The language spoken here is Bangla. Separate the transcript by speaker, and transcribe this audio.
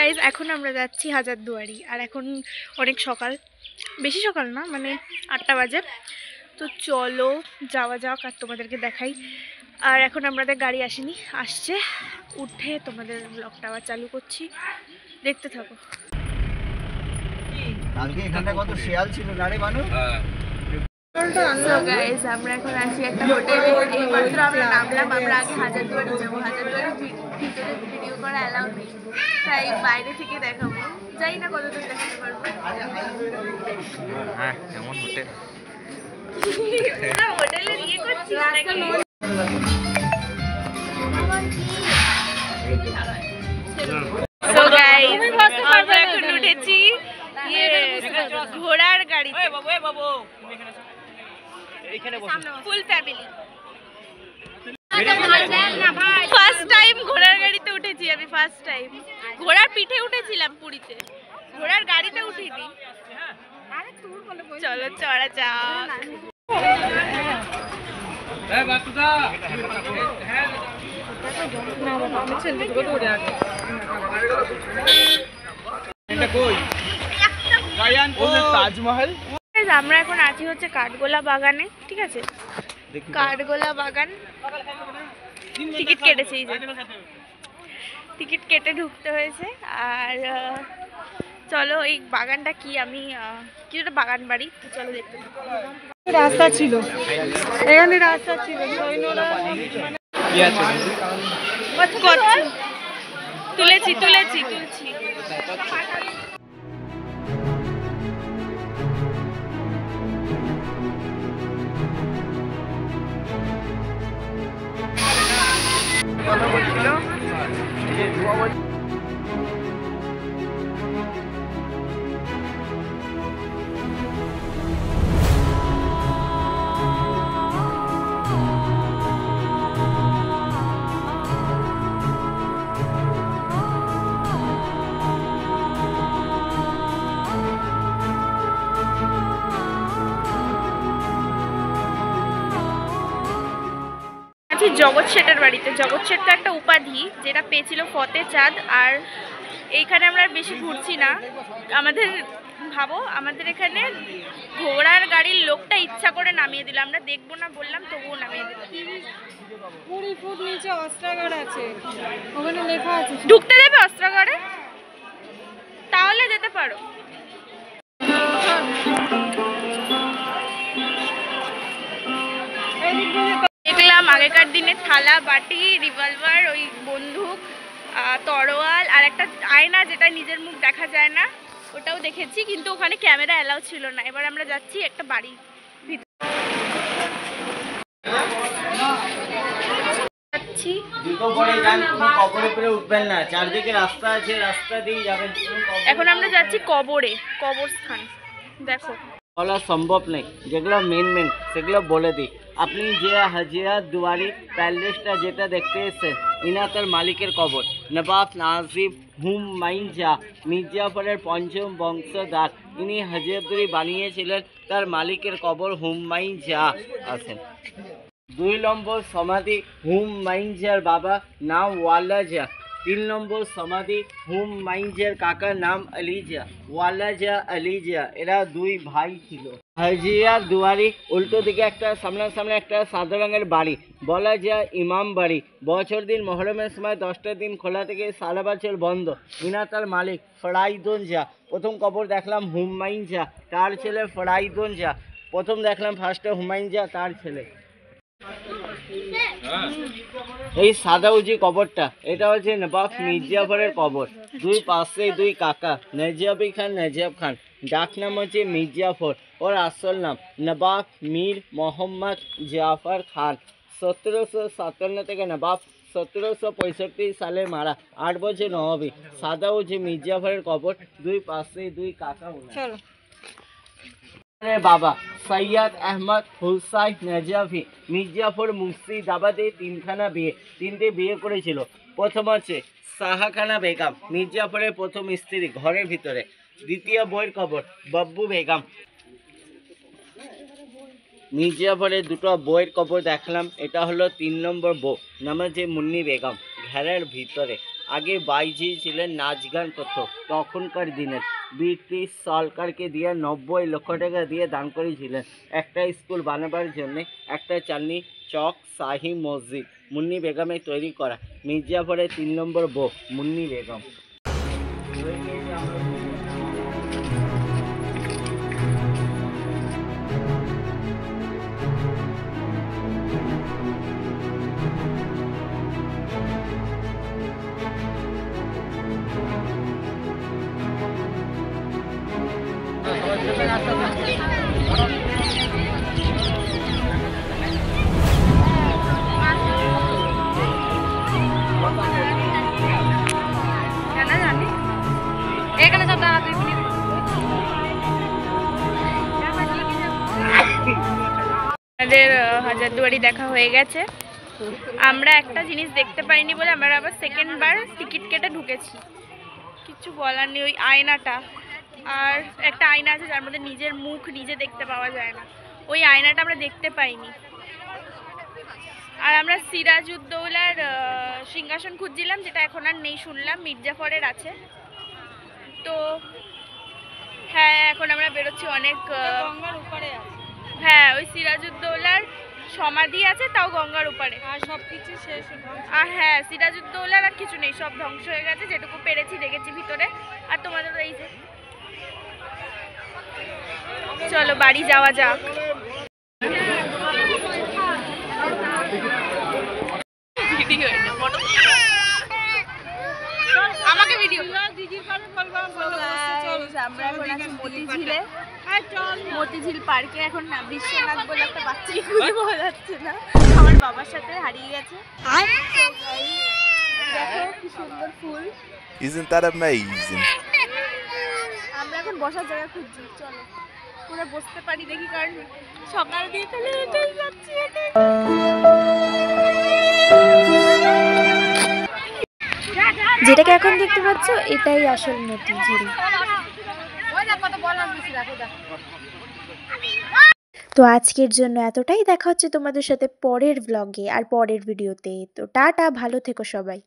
Speaker 1: গাইজ এখন আমরা যাচ্ছি হাজারদুয়ারি। আর এখন অনেক সকাল, বেশি সকাল না, মানে 8টা বাজে। তো চলো যাওয়া যাক আর তোমাদেরকে দেখাই। আর এখন আমাদের গাড়ি আসেনি, আসছে, উঠে তোমাদের ব্লগটা আবার চালু করছি, দেখতে থাকো।
Speaker 2: আজকে এখানে কত শিয়াল ছিল না রে বানু?
Speaker 1: সো গাইজ আমরা এখন আছি একটা হোটেলে। এইমাত্র আমরা নামলাম। আমরা আগে হাজারদুয়ারি যাবো। হাজারদুয়ারির ভিতরে ভিডিও করা অ্যালাউ নেই, তাই বাইরে থেকে দেখাবো। জানি না কতদূর দেখাতে পারবো।
Speaker 2: হ্যাঁ এমন হোটেল
Speaker 1: পুরো হোটেলে ইয়ে করছি নাকি? সো গাইজ আমরা এখন উঠেছি ঘোড়ার গাড়িতে, ফুল ফ্যামিলি। ফার্স্ট টাইম ঘোড়ার গাড়িতে উঠেছি আমি, ফার্স্ট টাইম। ঘোড়ার পিঠে উঠেছিলাম পুরীতে, ঘোড়ার গাড়িতে উঠিনি। চলো চড়া যাক।
Speaker 2: তাজমহল।
Speaker 1: আমরা এখন আছি হচ্ছে কাঠগোলা বাগানে, ঠিক আছে? কাঠগোলা বাগান। টিকিট কেটেছে, এই যে টিকিট কেটে ঢুকতে হয়েছে। আর চলো এই বাগানটা কি, আমি কিছুটা বাগান বাড়ি, তো চলো দেখতে।
Speaker 3: রাস্তা ছিল এখানে, রাস্তা ছিল
Speaker 1: তুলেছি তুলেছি তুলছি। কথা বলছিল জগৎ শেঠের বাড়িতে। জগৎ শেঠ তো একটা উপাধি যেটা পেয়েছিল ফতে চাঁদ। আর এইখানে আমরা বেশি ঘুরছি না। আমাদের ভাবো, আমাদের এখানে ঘোড়ার গাড়ির লোকটা ইচ্ছা করে নামিয়ে দিল। আমরা দেখবো না বললাম, তবুও নামিয়ে দিল।
Speaker 3: 20 ফুট নিচে অস্ত্রাগার আছে, ওখানে লেখা আছে।
Speaker 1: ঢুকতে দেবে অস্ত্রাগারে? তাহলে যেতে পারো। দেখলাম আগেকার দিনে থালা বাটি, রিভলভার, ওই বন্দুক, তরোয়াল, আর একটা আয়না যেটা নিজের মুখ দেখা যায় না, ওটাও দেখেছি। কিন্তু ওখানে ক্যামেরা অ্যালাউ ছিল না। এবার আমরা যাচ্ছি একটা বাড়ি যাচ্ছি।
Speaker 2: চারদিকে রাস্তা আছে, রাস্তা দিয়ে যাবেন।
Speaker 1: এখন আমরা যাচ্ছি কবরে, কবরস্থান। দেখো
Speaker 2: বলা সম্ভব নেই, যেগুলো মেন সেগুলো বলে দিই। আপনি যে হাজারদুয়ারি প্যালেসটা যেটা দেখতে এসেছেন, ইনা তার মালিকের কবর। নবাব নাজিব হুমায়ুন শাহ মির্জাফরের পঞ্চম বংশধর, ইনি হাজারদুয়ারি বানিয়েছিলেন। তার মালিকের কবর হুমায়ুন শাহ আছেন। 2 নম্বর সমাধি হুমায়ুন শাহর বাবা নাম ওয়ালা শাহ। 3 নম্বর সমাধি হুমায়ুন শাহর কাকার নাম আলী শাহ, ওয়ালা শাহ, আলী শাহ। এরা 2 ভাই ছিল। হাজারদুয়ারি উল্টো দিকে একটা সামনে একটা সাদা রঙের বাড়ি, বলা যায় ইমাম বাড়ি। বছর দিন মহরমের সময় 10টা দিন খোলা থেকে সারা বছর বন্ধ। ইনা তার মালিক ফরাইদুন শাহ। প্রথম কবর দেখলাম হুমায়ুন শাহ, তার ছেলে ফরাইদুন শাহ। প্রথম দেখলাম ফার্স্টে হুমায়ুন শাহ, তার ছেলে। এই সাদা উঁচু কবরটা, এটা হচ্ছে নবাব মির্জাফরের কবর। 2 পাশে 2 কাকা, নজাবি খান, নজাব খান। ডাক নাম হচ্ছে মির্জাফর, ওর আসল নাম নবাব মীর মোহাম্মদ জাফর খান। 1757 থেকে নবাব 1765 সালে মারা, 8 বছর নবাবী। সাদা উঁচু মির্জাফরের কবর, 2 পাশে 2 কাকা।
Speaker 3: চলো।
Speaker 2: বাবা সৈয়দ আহমদ হুসাইন নজাফি মির্জাফর মুর্শিদাবাদে 3টে বিয়ে করেছিল। প্রথম হচ্ছে শাহখানা বেগম, মির্জাফরের প্রথম স্ত্রী, ঘরের ভিতরে। দ্বিতীয় বউয়ের কবর বাব্বু বেগম। মির্জাফরের 2টো বউয়ের কবর দেখলাম। এটা হলো 3 নম্বর বউ, নাম হচ্ছে মুন্নি বেগম, ঘরের ভিতরে। আগে বাইজি ছিলেন, নাচ গান করতো। তখনকার দিনের ব্রিটিশ সরকারকে দিয়ে 90 লক্ষ টাকা দিয়ে দান করেছিলেন একটা স্কুল বানাবার জন্যে। একটা চাঁদনি চক শাহী মসজিদ মুন্নি বেগমে তৈরি করা, মির্জাফরের 3 নম্বর বউ মুন্নি বেগম।
Speaker 3: এখানে সব দাঁড়া তুই প্লিজ।
Speaker 1: আমাদের হাজারদুয়ারি দেখা হয়ে গেছে। আমরা একটা জিনিস দেখতে পাইনি বলে আমরা আবার সেকেন্ড বার টিকিট কেটে ঢুকেছি। কিছু বলার নেই। ওই আয়নাটা, আর একটা আয়না আছে যার মধ্যে নিজের মুখ নিজে দেখতে পাওয়া যায় না, ওই আয়নাটা আমরা দেখতে পাইনি। আর আমরা সিরাজউদ্দৌলার সিংহাসন খুঁজছিলাম, যেটা এখন আর নেই শুনলাম, মির্জাফরের আছে। তো হ্যাঁ, এখন আমরা বেরোচ্ছি। অনেক
Speaker 3: গঙ্গার উপরে আছে।
Speaker 1: হ্যাঁ, ওই সিরাজউদ্দৌলার সমাধি আছে, তাও গঙ্গার উপরে।
Speaker 3: আর সব কিছু শেষ।
Speaker 1: আর হ্যাঁ, সিরাজউদ্দৌলার আর কিছু নেই, সব ধ্বংস হয়ে গেছে। যেটুকু পেরেছি দেখেছি ভিতরে। আর তোমাদের এই যে, চলো বাড়ি যাওয়া যাক। আমাকে ভিডিও আমরা এখন আছি মতিঝিলে। মতিঝিল পার্কে এখন না বিশ্বনাথ বলে একটা বাচ্চাই খুঁজে পাওয়া যাচ্ছে না, আমার বাবার সাথে হারিয়ে গেছে। দেখো কি সুন্দর ফুল।
Speaker 4: Isn't that amazing?
Speaker 1: আমরা এখন বসার জায়গা খুঁজছি, চলো পুরো বসতে পারি দেখি, কারণ সকাল দিয়ে তাহলে এটাই যাচ্ছি।
Speaker 5: যেটাকে এখন দেখতে পাচ্ছ এটাই আসল মতিঝিল। তো আজকের জন্য এতটাই। দেখা হচ্ছে তোমাদের সাথে পরের ব্লগে আর পরের ভিডিওতে। তো টাটা, ভালো থেকো সবাই।